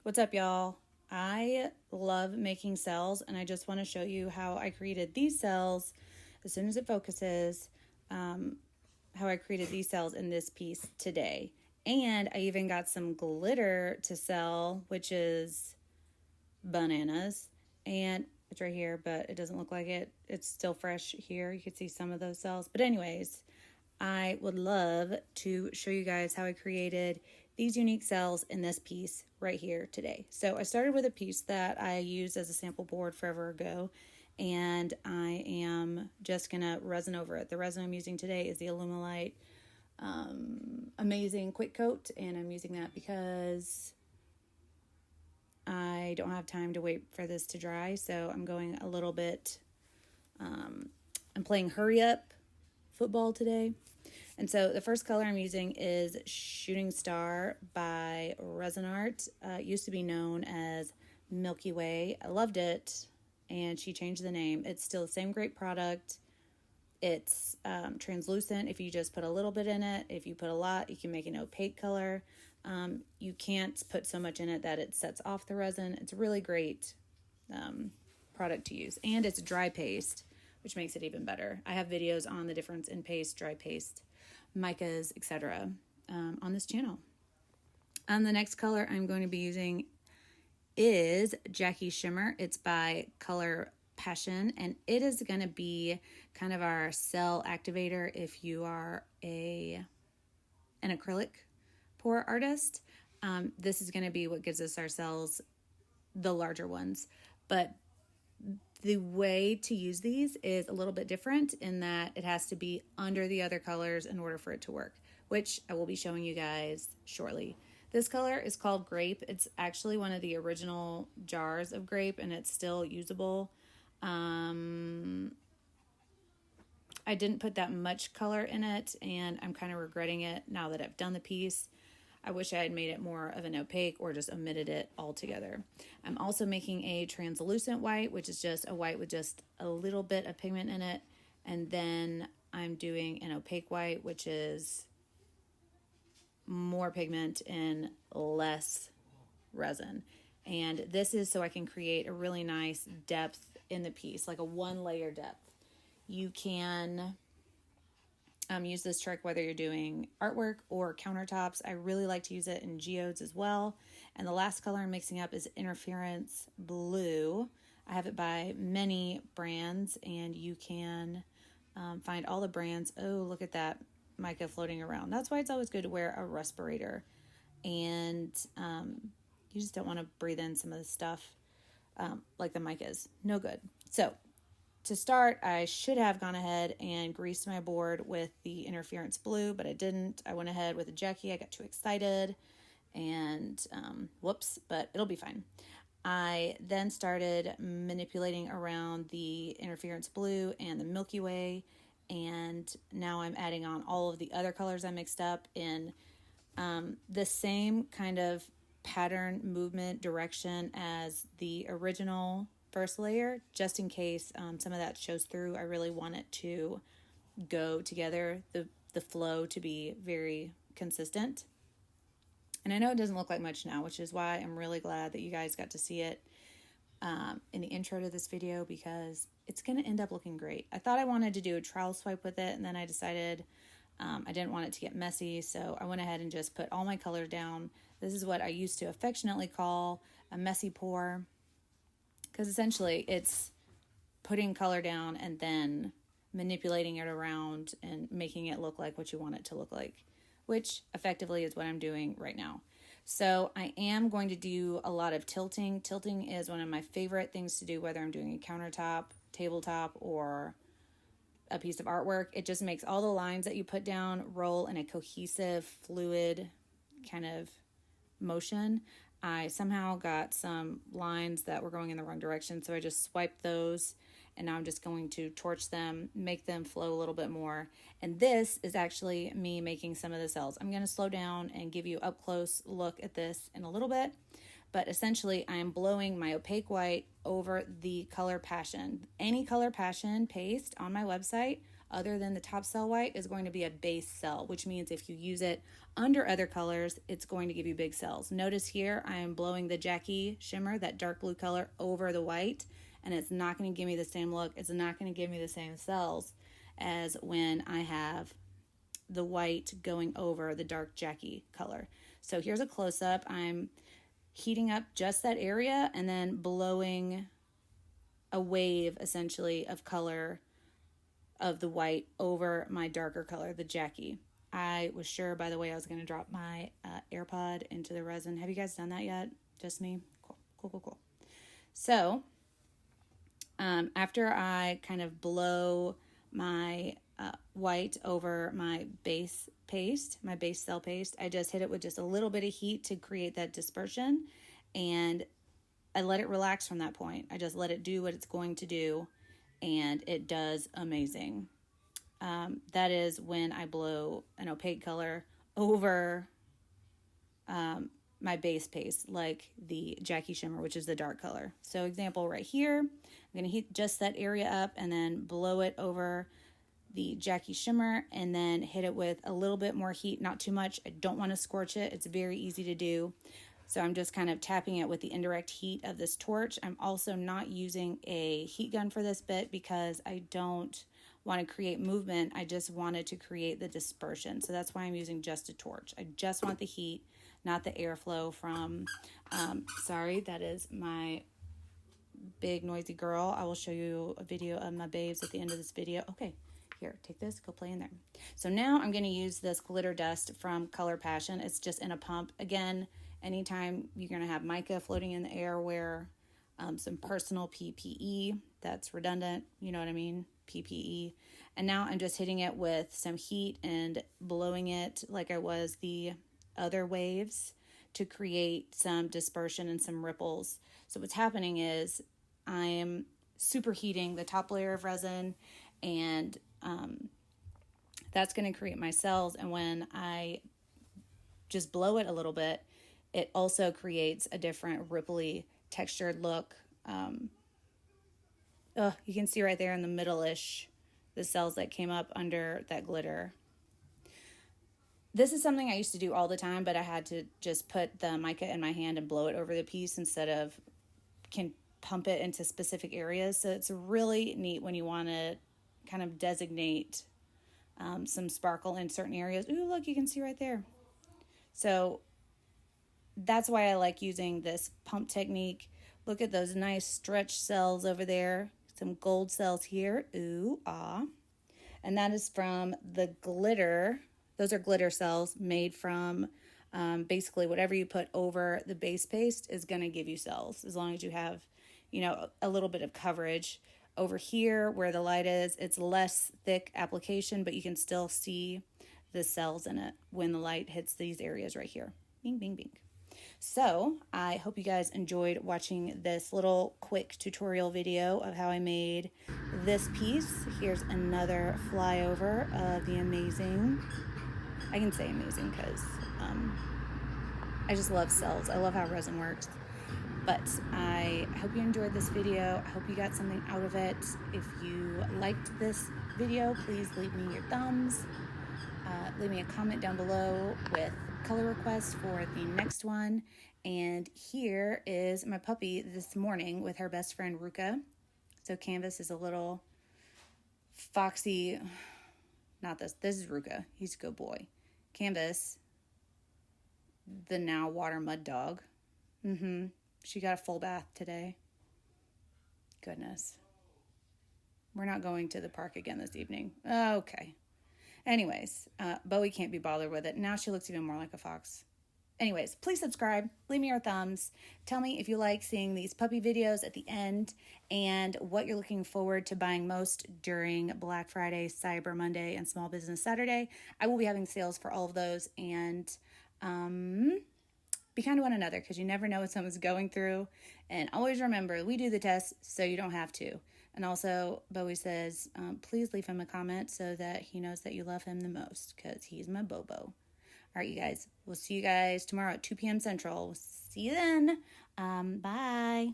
What's up, y'all? I love making cells, and I just want to show you how I created these cells as soon as it focuses, how I created these cells in this piece today. And I even got some glitter to sell, which is bananas. And it's right here, but it doesn't look like it. It's still fresh here. You can see some of those cells. But anyways, I would love to show you guys how I created these unique cells in this piece right here today. So I started with a piece that I used as a sample board forever ago, and I am just gonna resin over it. The resin I'm using today is the Alumilite Amazing Quick Coat, and I'm using that because I don't have time to wait for this to dry, so I'm going a little bit, I'm playing hurry up football today. And so the first color I'm using is Shooting Star by Resin Art. It used to be known as Milky Way. I loved it, and she changed the name. It's still the same great product. It's translucent if you just put a little bit in it. If you put a lot, you can make an opaque color. You can't put so much in it that it sets off the resin. It's a really great product to use. And it's dry paste, which makes it even better. I have videos on the difference in paste, dry paste, micas, etc. On this channel. The next color I'm going to be using is Jackie Shimmer. It's by Color Passion, and it is going to be kind of our cell activator if you are an acrylic pour artist. This is going to be what gives us our cells, the larger ones. But the way to use these is a little bit different in that it has to be under the other colors in order for it to work, which I will be showing you guys shortly. This color is called Grape. It's actually one of the original jars of grape, and it's still usable. I didn't put that much color in it, and I'm kind of regretting it now that I've done the piece. I wish I had made it more of an opaque or just omitted it altogether. I'm also making a translucent white, which is just a white with just a little bit of pigment in it. And then I'm doing an opaque white, which is more pigment and less resin. And this is so I can create a really nice depth in the piece, like a one layer depth. You can use this trick whether you're doing artwork or countertops. I really like to use it in geodes as well. And the last color I'm mixing up is Interference Blue. I have it by many brands, and you can find all the brands. Oh, look at that mica floating around. That's why it's always good to wear a respirator. And you just don't want to breathe in some of the stuff like the micas. No good. So to start, I should have gone ahead and greased my board with the Interference Blue, but I didn't. I went ahead with a Jackie. I got too excited, and whoops, but it'll be fine. I then started manipulating around the Interference Blue and the Milky Way, and now I'm adding on all of the other colors I mixed up in the same kind of pattern, movement, direction as the original first layer, just in case some of that shows through. I really want it to go together, the flow to be very consistent. And I know it doesn't look like much now, which is why I'm really glad that you guys got to see it in the intro to this video, because it's going to end up looking great. I thought I wanted to do a trowel swipe with it, and then I decided I didn't want it to get messy, so I went ahead and just put all my color down. This is what I used to affectionately call a messy pour, because essentially it's putting color down and then manipulating it around and making it look like what you want it to look like, which effectively is what I'm doing right now. So I am going to do a lot of tilting. Tilting is one of my favorite things to do, whether I'm doing a countertop, tabletop, or a piece of artwork. It just makes all the lines that you put down roll in a cohesive, fluid kind of motion. I somehow got some lines that were going in the wrong direction, so I just swiped those, and now I'm just going to torch them, make them flow a little bit more. And this is actually me making some of the cells. I'm going to slow down and give you an up close look at this in a little bit, but essentially I am blowing my opaque white over the Color Passion. Any Color Passion paste on my website, other than the top cell white is going to be a base cell, which means if you use it under other colors, it's going to give you big cells. Notice here, I am blowing the Jackie shimmer, that dark blue color, over the white, and it's not going to give me the same look. It's not going to give me the same cells as when I have the white going over the dark Jackie color. So here's a close-up. I'm heating up just that area and then blowing a wave, essentially, of color of the white over my darker color, the Jackie. I was sure, by the way, I was going to drop my AirPod into the resin. Have you guys done that yet? Just me? Cool. So, after I kind of blow my white over my base paste, my base cell paste, I just hit it with just a little bit of heat to create that dispersion, and I let it relax from that point. I just let it do what it's going to do, and it does amazing. That is when I blow an opaque color over my base paste, like the Jackie Shimmer, which is the dark color. So example right here, I'm going to heat just that area up and then blow it over the Jackie Shimmer and then hit it with a little bit more heat, not too much. I don't want to scorch it. It's very easy to do. So I'm just kind of tapping it with the indirect heat of this torch. I'm also not using a heat gun for this bit because I don't want to create movement. I just wanted to create the dispersion. So that's why I'm using just a torch. I just want the heat, not the airflow from, sorry, that is my big noisy girl. I will show you a video of my babes at the end of this video. Okay, here, take this, go play in there. So now I'm going to use this glitter dust from Color Passion. It's just in a pump. Again, anytime you're going to have mica floating in the air, wear some personal PPE. That's redundant, you know what I mean? PPE. And now I'm just hitting it with some heat and blowing it like I was the other waves to create some dispersion and some ripples. So what's happening is I'm superheating the top layer of resin, and that's going to create my cells. And when I just blow it a little bit, it also creates a different ripply textured look. You can see right there in the middle-ish the cells that came up under that glitter. This is something I used to do all the time, but I had to just put the mica in my hand and blow it over the piece instead of can pump it into specific areas. So it's really neat when you want to kind of designate some sparkle in certain areas. Ooh, look, you can see right there. So that's why I like using this pump technique. Look at those nice stretched cells over there. Some gold cells here. Ooh, ah. And that is from the glitter. Those are glitter cells made from basically whatever you put over the base paste is going to give you cells, as long as you have, you know, a little bit of coverage. Over here where the light is, it's less thick application, but you can still see the cells in it when the light hits these areas right here. Bing, bing, bing. So I hope you guys enjoyed watching this little quick tutorial video of how I made this piece. Here's another flyover of the amazing, I can say amazing because I just love cells. I love how resin works. But I hope you enjoyed this video. I hope you got something out of it. If you liked this video, please leave me your thumbs. Leave me a comment down below with color requests for the next one. And here is my puppy this morning with her best friend Ruka. So Canvas is a little foxy, not this is Ruka. He's a good boy. Canvas, the now water mud dog. She got a full bath today. Goodness. We're not going to the park again this evening. Okay. Anyways, Bowie can't be bothered with it. Now she looks even more like a fox. Anyways, please subscribe. Leave me your thumbs. Tell me if you like seeing these puppy videos at the end and what you're looking forward to buying most during Black Friday, Cyber Monday, and Small Business Saturday. I will be having sales for all of those, and be kind to one another because you never know what someone's going through. And always remember, we do the test so you don't have to. And also, Bowie says, please leave him a comment so that he knows that you love him the most because he's my Bobo. All right, you guys. We'll see you guys tomorrow at 2 p.m. Central. See you then. Bye.